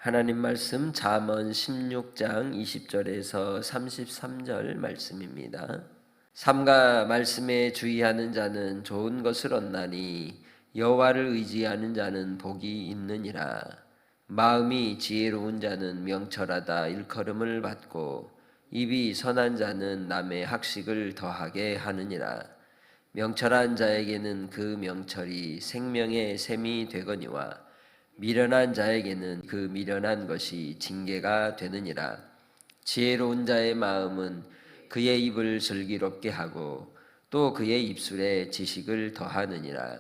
하나님 말씀 잠언 16장 20절에서 33절 말씀입니다. 삼가 말씀에 주의하는 자는 좋은 것을 얻나니 여호와를 의지하는 자는 복이 있느니라. 마음이 지혜로운 자는 명철하다 일컬음을 받고 입이 선한 자는 남의 학식을 더하게 하느니라. 명철한 자에게는 그 명철이 생명의 샘이 되거니와 미련한 자에게는 그 미련한 것이 징계가 되느니라. 지혜로운 자의 마음은 그의 입을 슬기롭게 하고 또 그의 입술에 지식을 더하느니라.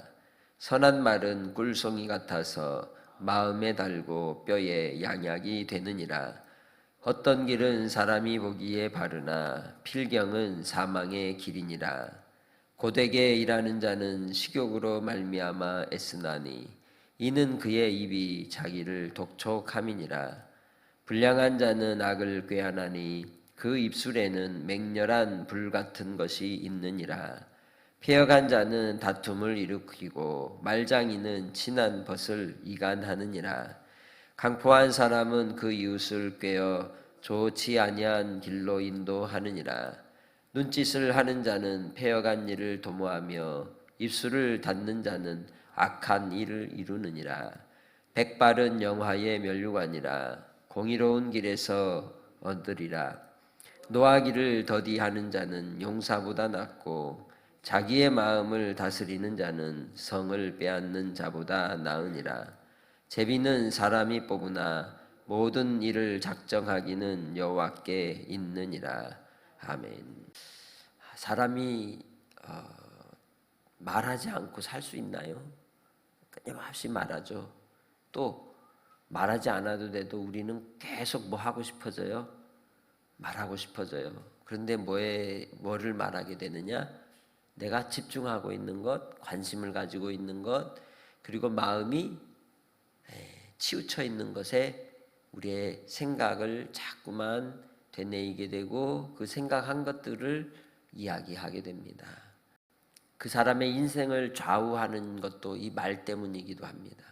선한 말은 꿀송이 같아서 마음에 달고 뼈에 양약이 되느니라. 어떤 길은 사람이 보기에 바르나 필경은 사망의 길이니라. 고되게 일하는 자는 식욕으로 말미암아 애쓰나니 이는 그의 입이 자기를 독촉함이니라. 불량한 자는 악을 꾀하나니 그 입술에는 맹렬한 불 같은 것이 있느니라. 패역한 자는 다툼을 일으키고 말장이는 친한 벗을 이간하느니라. 강포한 사람은 그 이웃을 꾀어 좋지 아니한 길로 인도하느니라. 눈짓을 하는 자는 패역한 일을 도모하며 입술을 닫는 자는 악한 일을 이루느니라. 백발은 영화의 면류관이라. 공의로운 길에서 얻으리라. 노하기를 더디하는 자는 용사보다 낫고 자기의 마음을 다스리는 자는 성을 빼앗는 자보다 나으니라. 제비는 사람이 뽑으나 모든 일을 작정하기는 여호와께 있느니라. 아멘. 사람이 말하지 않고 살 수 있나요? 끊임없이 말하죠. 또 말하지 않아도 돼도 우리는 계속 뭐 하고 싶어져요? 말하고 싶어져요. 그런데 뭐를 말하게 되느냐? 내가 집중하고 있는 것, 관심을 가지고 있는 것, 그리고 마음이 치우쳐 있는 것에 우리의 생각을 자꾸만 되뇌이게 되고 그 생각한 것들을 이야기하게 됩니다. 그 사람의 인생을 좌우하는 것도 이 말 때문이기도 합니다.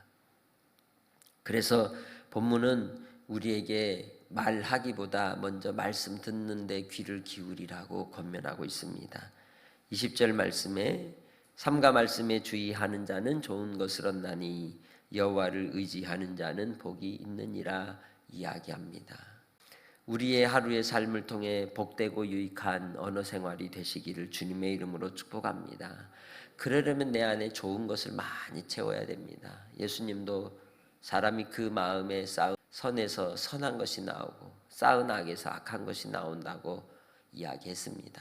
그래서 본문은 우리에게 말하기보다 먼저 말씀 듣는데 귀를 기울이라고 권면하고 있습니다. 20절 말씀에 삼가 말씀에 주의하는 자는 좋은 것을 얻나니 여호와를 의지하는 자는 복이 있느니라 이야기합니다. 우리의 하루의 삶을 통해 복되고 유익한 언어 생활이 되시기를 주님의 이름으로 축복합니다. 그러려면 내 안에 좋은 것을 많이 채워야 됩니다. 예수님도 사람이 그 마음에 쌓은 선에서 선한 것이 나오고 쌓은 악에서 악한 것이 나온다고 이야기했습니다.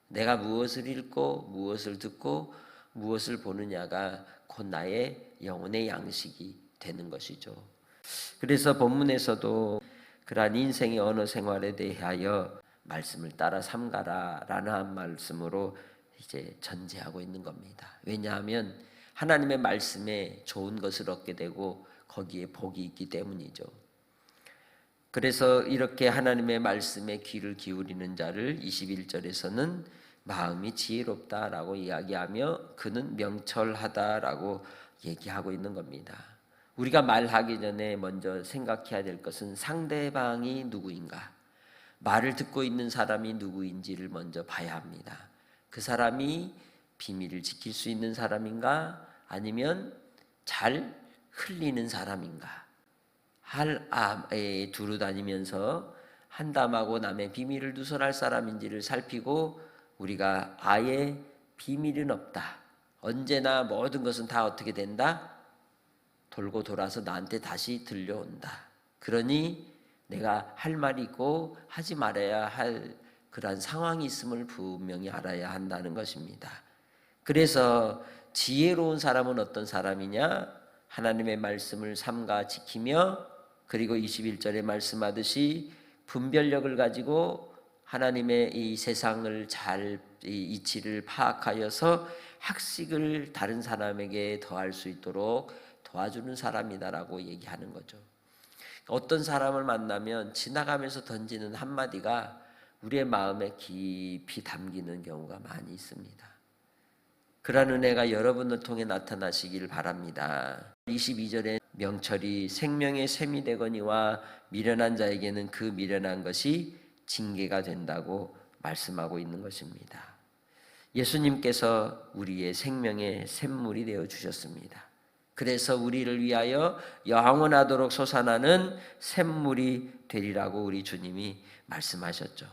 내가 무엇을 읽고 무엇을 듣고 무엇을 보느냐가 곧 나의 영혼의 양식이 되는 것이죠. 그래서 본문에서도 그러한 인생의 언어 생활에 대하여 말씀을 따라 삼가라라는 한 말씀으로 이제 전제하고 있는 겁니다. 왜냐하면 하나님의 말씀에 좋은 것을 얻게 되고 거기에 복이 있기 때문이죠. 그래서 이렇게 하나님의 말씀에 귀를 기울이는 자를 21절에서는 마음이 지혜롭다라고 이야기하며 그는 명철하다라고 얘기하고 있는 겁니다. 우리가 말하기 전에 먼저 생각해야 될 것은 상대방이 누구인가, 말을 듣고 있는 사람이 누구인지를 먼저 봐야 합니다. 그 사람이 비밀을 지킬 수 있는 사람인가, 아니면 잘 흘리는 사람인가, 할암에 두루 다니면서 한담하고 남의 비밀을 누설할 사람인지를 살피고 우리가 아예 비밀은 없다, 언제나 모든 것은 다 어떻게 된다? 돌고 돌아서 나한테 다시 들려온다. 그러니 내가 할 말이 있고 하지 말아야 할 그러한 상황이 있음을 분명히 알아야 한다는 것입니다. 그래서 지혜로운 사람은 어떤 사람이냐? 하나님의 말씀을 삼가 지키며 그리고 21절에 말씀하듯이 분별력을 가지고 하나님의 이 세상을 잘 이치를 파악하여서 학식을 다른 사람에게 더할 수 있도록 도와주는 사람이다라고 얘기하는 거죠. 어떤 사람을 만나면 지나가면서 던지는 한마디가 우리의 마음에 깊이 담기는 경우가 많이 있습니다. 그러한 은혜가 여러분을 통해 나타나시길 바랍니다. 22절에 명철이 생명의 샘이 되거니와 미련한 자에게는 그 미련한 것이 징계가 된다고 말씀하고 있는 것입니다. 예수님께서 우리의 생명의 샘물이 되어 주셨습니다. 그래서 우리를 위하여 영원하도록 솟아나는 샘물이 되리라고 우리 주님이 말씀하셨죠.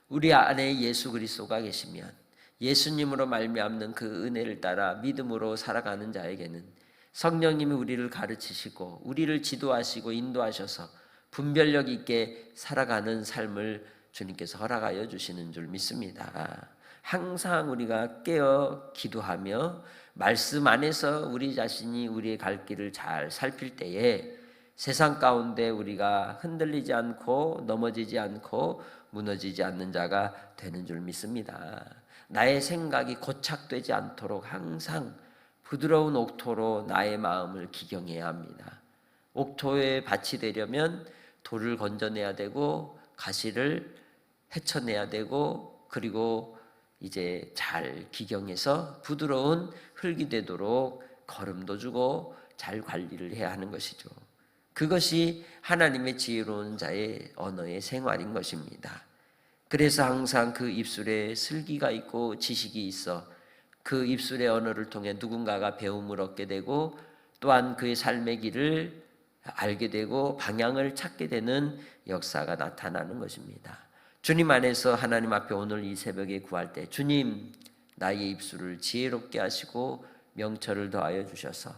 우리 안에 예수 그리스도가 계시면 예수님으로 말미암는 그 은혜를 따라 믿음으로 살아가는 자에게는 성령님이 우리를 가르치시고 우리를 지도하시고 인도하셔서 분별력 있게 살아가는 삶을 주님께서 허락하여 주시는 줄 믿습니다. 항상 우리가 깨어 기도하며 말씀 안에서 우리 자신이 우리의 갈 길을 잘 살필 때에 세상 가운데 우리가 흔들리지 않고 넘어지지 않고 무너지지 않는 자가 되는 줄 믿습니다. 나의 생각이 고착되지 않도록 항상 부드러운 옥토로 나의 마음을 기경해야 합니다. 옥토에 밭이 되려면 돌을 건져내야 되고 가시를 헤쳐내야 되고 그리고 이제 잘 기경해서 부드러운 흙이 되도록 거름도 주고 잘 관리를 해야 하는 것이죠. 그것이 하나님의 지혜로운 자의 언어의 생활인 것입니다. 그래서 항상 그 입술에 슬기가 있고 지식이 있어 그 입술의 언어를 통해 누군가가 배움을 얻게 되고 또한 그의 삶의 길을 알게 되고 방향을 찾게 되는 역사가 나타나는 것입니다. 주님 안에서 하나님 앞에 오늘 이 새벽에 구할 때 주님 나의 입술을 지혜롭게 하시고 명철을 더하여 주셔서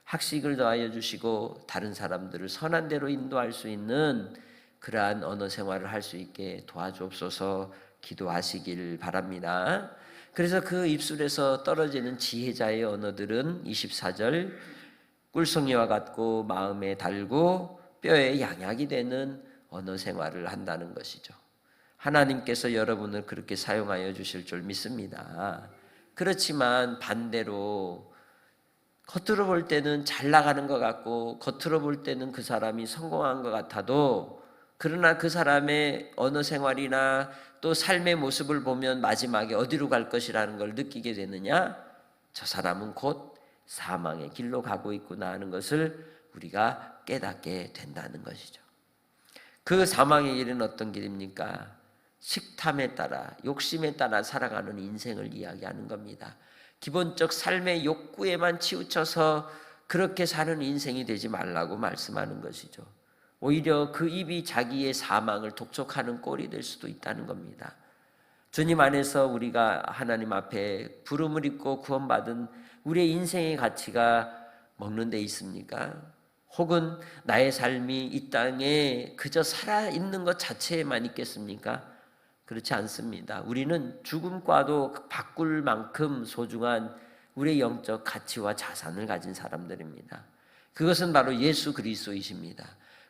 학식을 더하여 주시고 다른 사람들을 선한 대로 인도할 수 있는 그러한 언어 생활을 할 수 있게 도와주옵소서 기도하시길 바랍니다. 그래서 그 입술에서 떨어지는 지혜자의 언어들은 24절 꿀송이와 같고 마음에 달고 뼈에 양약이 되는 언어 생활을 한다는 것이죠. 하나님께서 여러분을 그렇게 사용하여 주실 줄 믿습니다. 그렇지만 반대로 겉으로 볼 때는 잘 나가는 것 같고 겉으로 볼 때는 그 사람이 성공한 것 같아도 그러나 그 사람의 언어 생활이나 또 삶의 모습을 보면 마지막에 어디로 갈 것이라는 걸 느끼게 되느냐? 저 사람은 곧 사망의 길로 가고 있구나 하는 것을 우리가 깨닫게 된다는 것이죠. 그 사망의 길은 어떤 길입니까? 식탐에 따라 욕심에 따라 살아가는 인생을 이야기하는 겁니다. 기본적 삶의 욕구에만 치우쳐서 그렇게 사는 인생이 되지 말라고 말씀하는 것이죠. 오히려 그 입이 자기의 사망을 독촉하는 꼴이 될 수도 있다는 겁니다. 주님 안에서 우리가 하나님 앞에 부름을 입고 구원받은 우리의 인생의 가치가 먹는 데 있습니까? 혹은 나의 삶이 이 땅에 그저 살아있는 것 자체에만 있겠습니까? 그렇지 않습니다. 우리는 죽음과도 바꿀 만큼 소중한 우리의 영적 가치와 자산을 가진 사람들입니다. 그것은 바로 예수 그리스도이십니다.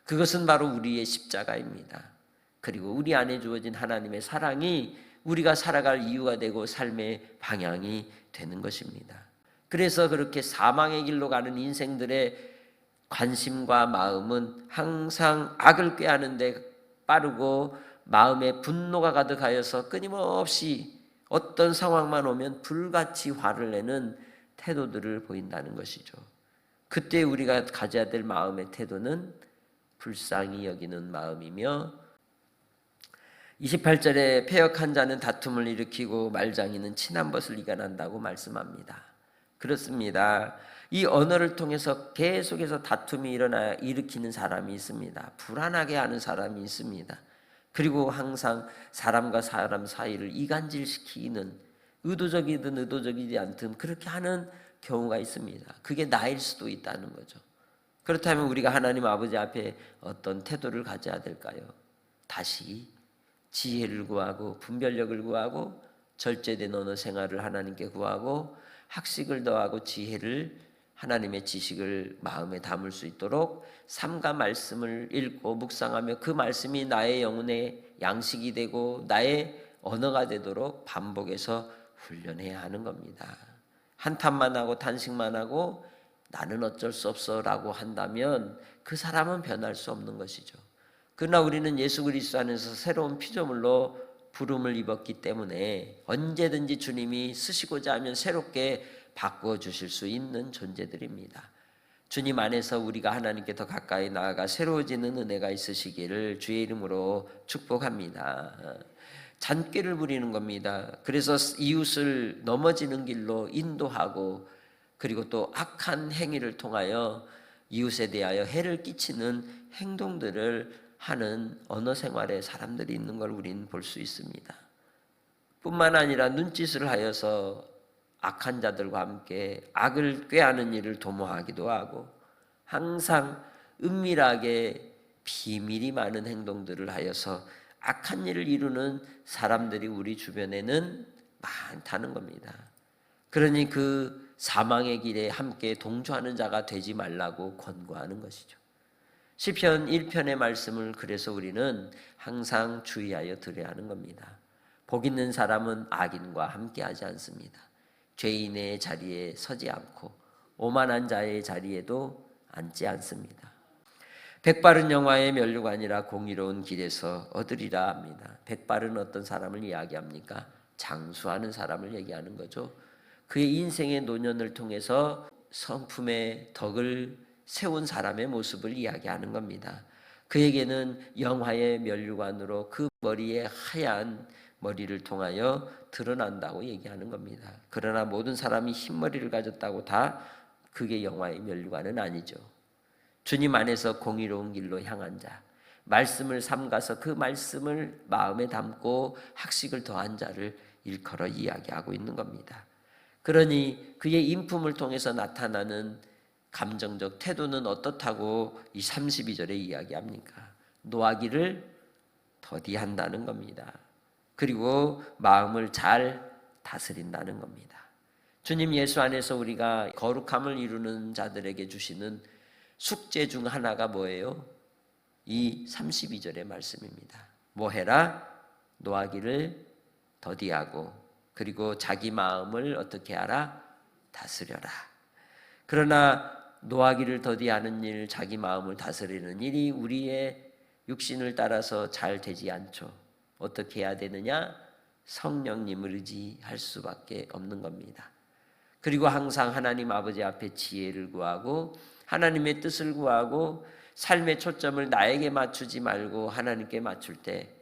그것은 바로 우리의 십자가입니다. 그리고 우리 안에 주어진 하나님의 사랑이 우리가 살아갈 이유가 되고 삶의 방향이 되는 것입니다. 그래서 그렇게 사망의 길로 가는 인생들의 관심과 마음은 항상 악을 꾀하는 데 빠르고 마음에 분노가 가득하여서 끊임없이 어떤 상황만 오면 불같이 화를 내는 태도들을 보인다는 것이죠. 그때 우리가 가져야 될 마음의 태도는 불쌍히 여기는 마음이며 28절에 패역한 자는 다툼을 일으키고 말장이는 친한 벗을 이간한다고 말씀합니다. 그렇습니다. 이 언어를 통해서 계속해서 다툼이 일으키는 사람이 있습니다. 불안하게 하는 사람이 있습니다. 그리고 항상 사람과 사람 사이를 이간질시키는 의도적이든 의도적이지 않든 그렇게 하는 경우가 있습니다. 그게 나일 수도 있다는 거죠. 그렇다면 우리가 하나님 아버지 앞에 어떤 태도를 가져야 될까요? 다시 지혜를 구하고 분별력을 구하고 절제된 언어 생활을 하나님께 구하고 학식을 더하고 지혜를 하나님의 지식을 마음에 담을 수 있도록 삶과 말씀을 읽고 묵상하며 그 말씀이 나의 영혼의 양식이 되고 나의 언어가 되도록 반복해서 훈련해야 하는 겁니다. 한탄만 하고 탄식만 하고 나는 어쩔 수 없어라고 한다면 그 사람은 변할 수 없는 것이죠. 그러나 우리는 예수 그리스도 안에서 새로운 피조물로 부름을 입었기 때문에 언제든지 주님이 쓰시고자 하면 새롭게 바꾸어 주실 수 있는 존재들입니다. 주님 안에서 우리가 하나님께 더 가까이 나아가 새로워지는 은혜가 있으시기를 주의 이름으로 축복합니다. 잔꾀를 부리는 겁니다. 그래서 이웃을 넘어지는 길로 인도하고 그리고 또 악한 행위를 통하여 이웃에 대하여 해를 끼치는 행동들을 하는 언어 생활의 사람들이 있는 걸 우리는 볼 수 있습니다. 뿐만 아니라 눈짓을 하여서 악한 자들과 함께 악을 꾀하는 일을 도모하기도 하고 항상 은밀하게 비밀이 많은 행동들을 하여서 악한 일을 이루는 사람들이 우리 주변에는 많다는 겁니다. 그러니 그 사망의 길에 함께 동조하는 자가 되지 말라고 권고하는 것이죠. 시편 1편의 말씀을 그래서 우리는 항상 주의하여 들어야 하는 겁니다. 복 있는 사람은 악인과 함께하지 않습니다. 죄인의 자리에 서지 않고 오만한 자의 자리에도 앉지 않습니다. 백발은 영화의 면류관이라 공의로운 길에서 얻으리라 합니다. 백발은 어떤 사람을 이야기합니까? 장수하는 사람을 얘기하는 거죠. 그의 인생의 노년을 통해서 성품의 덕을 세운 사람의 모습을 이야기하는 겁니다. 그에게는 영화의 면류관으로 그 머리에 하얀 머리를 통하여 드러난다고 얘기하는 겁니다. 그러나 모든 사람이 흰머리를 가졌다고 다 그게 영화의 면류관은 아니죠. 주님 안에서 공의로운 길로 향한 자, 말씀을 삼가서 그 말씀을 마음에 담고 학식을 더한 자를 일컬어 이야기하고 있는 겁니다. 그러니 그의 인품을 통해서 나타나는 감정적 태도는 어떻다고 이 32절에 이야기합니까? 노하기를 더디한다는 겁니다. 그리고 마음을 잘 다스린다는 겁니다. 주님 예수 안에서 우리가 거룩함을 이루는 자들에게 주시는 숙제 중 하나가 뭐예요? 이 32절의 말씀입니다. 뭐 해라? 노하기를 더디하고 그리고 자기 마음을 어떻게 하라? 다스려라. 그러나 노하기를 더디하는 일, 자기 마음을 다스리는 일이 우리의 육신을 따라서 잘 되지 않죠. 어떻게 해야 되느냐? 성령님을 의지할 수밖에 없는 겁니다. 그리고 항상 하나님 아버지 앞에 지혜를 구하고 하나님의 뜻을 구하고 삶의 초점을 나에게 맞추지 말고 하나님께 맞출 때,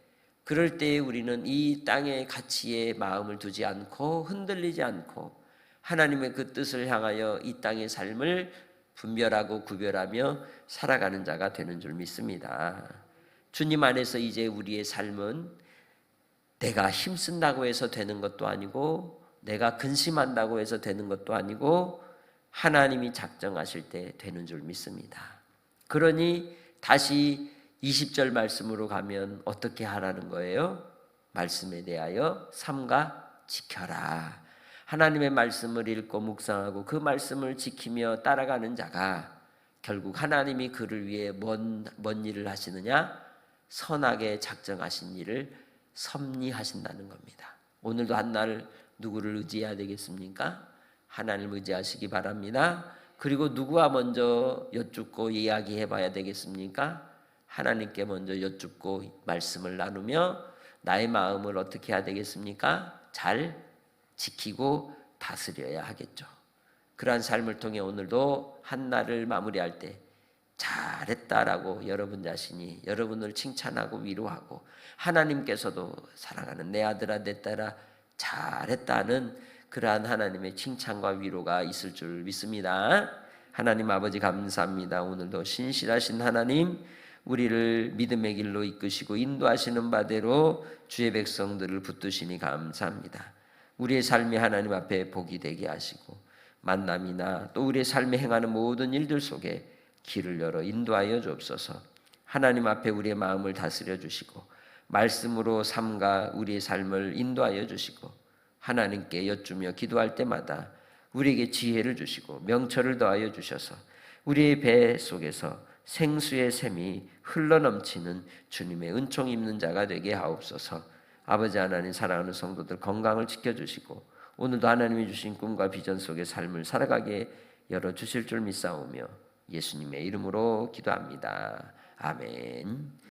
그럴 때에 우리는 이 땅의 가치에 마음을 두지 않고 흔들리지 않고 하나님의 그 뜻을 향하여 이 땅의 삶을 분별하고 구별하며 살아가는 자가 되는 줄 믿습니다. 주님 안에서 이제 우리의 삶은 내가 힘쓴다고 해서 되는 것도 아니고 내가 근심한다고 해서 되는 것도 아니고 하나님이 작정하실 때 되는 줄 믿습니다. 그러니 다시 20절 말씀으로 가면 어떻게 하라는 거예요? 말씀에 대하여 삼가 지켜라. 하나님의 말씀을 읽고 묵상하고 그 말씀을 지키며 따라가는 자가 결국 하나님이 그를 위해 뭔 일을 하시느냐? 선하게 작정하신 일을 섭리하신다는 겁니다. 오늘도 한날 누구를 의지해야 되겠습니까? 하나님을 의지하시기 바랍니다. 그리고 누구와 먼저 여쭙고 이야기해 봐야 되겠습니까? 하나님께 먼저 여쭙고 말씀을 나누며 나의 마음을 어떻게 해야 되겠습니까? 잘 지키고 다스려야 하겠죠. 그러한 삶을 통해 오늘도 한날을 마무리할 때 잘했다라고 여러분 자신이 여러분을 칭찬하고 위로하고 하나님께서도 사랑하는 내 아들아 내 딸아 잘했다는 그러한 하나님의 칭찬과 위로가 있을 줄 믿습니다. 하나님 아버지 감사합니다. 오늘도 신실하신 하나님 우리를 믿음의 길로 이끄시고 인도하시는 바대로 주의 백성들을 붙드시니 감사합니다. 우리의 삶이 하나님 앞에 복이 되게 하시고 만남이나 또 우리의 삶에 행하는 모든 일들 속에 길을 열어 인도하여 주옵소서. 하나님 앞에 우리의 마음을 다스려 주시고 말씀으로 삼가 우리의 삶을 인도하여 주시고 하나님께 여쭈며 기도할 때마다 우리에게 지혜를 주시고 명철을 더하여 주셔서 우리의 배 속에서 생수의 샘이 흘러넘치는 주님의 은총 입는 자가 되게 하옵소서. 아버지 하나님 사랑하는 성도들 건강을 지켜주시고 오늘도 하나님이 주신 꿈과 비전 속의 삶을 살아가게 열어주실 줄 믿사오며 예수님의 이름으로 기도합니다. 아멘.